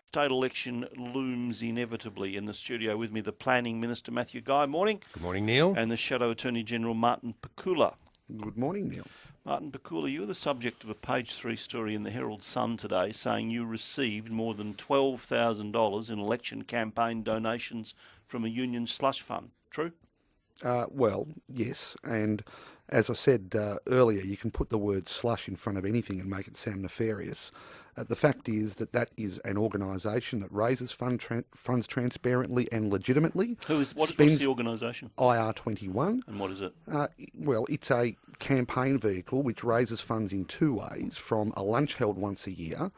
State election looms inevitably. In the studio with me, the Planning Minister, Matthew Guy. Morning. Good morning, Neil. And the Shadow Attorney-General, Martin Pakula. Good morning, Neil. Martin Pakula, you were the subject of a page 3 story in the Herald Sun today saying you received more than $12,000 in election campaign donations from a union slush fund. True? Well, yes, and as I said earlier, you can put the word slush in front of anything and make it sound nefarious. The fact is that is an organisation that raises funds transparently and legitimately. What's the organisation? IR21. And what is it? Well, it's a campaign vehicle which raises funds in two ways, from a lunch held once a year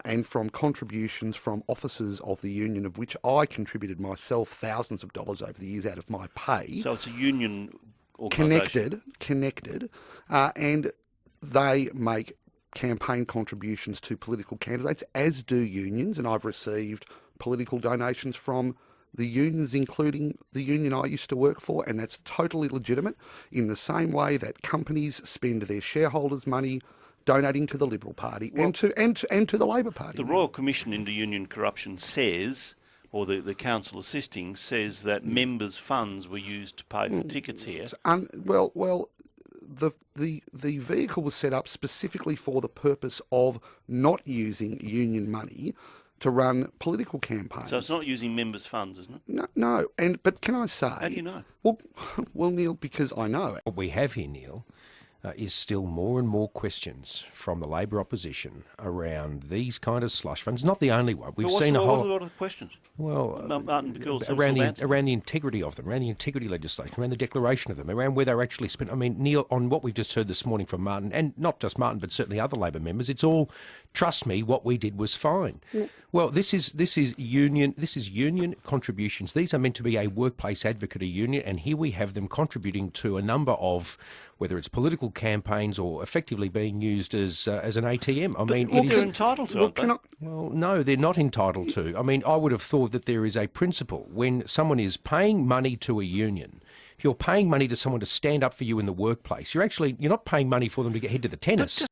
and from contributions from officers of the union, of which I contributed myself thousands of dollars over the years out of my pay. So it's a union organisation. Connected, and they make campaign contributions to political candidates, as do unions, and I've received political donations from the unions, including the union I used to work for, and that's totally legitimate, in the same way that companies spend their shareholders' money donating to the Liberal Party and to the Labor Party. The Royal Commission into Union Corruption says, or the council assisting says, that members' funds were used to pay for tickets here. The vehicle was set up specifically for the purpose of not using union money to run political campaigns. So it's not using members' funds, isn't it? No. But can I say? How do you know? Well, Neil, because I know. What we have here, Neil, is still more and more questions from the Labor opposition around these kind of slush funds. Not the only one. We've seen a whole lot of questions. Well, Martin around the integrity of them, around the integrity legislation, around the declaration of them, around where they're actually spent. I mean, Neil, on what we've just heard this morning from Martin, and not just Martin, but certainly other Labor members, it's all, trust me, what we did was fine. Yeah. Well, this is union contributions. These are meant to be a workplace advocacy union, and here we have them contributing to a number of, whether it's political campaigns or effectively being used as an ATM. They're entitled to it. Well, no, they're not entitled to. I mean, I would have thought that there is a principle when someone is paying money to a union. If you're paying money to someone to stand up for you in the workplace, you're not paying money for them to head to the tennis.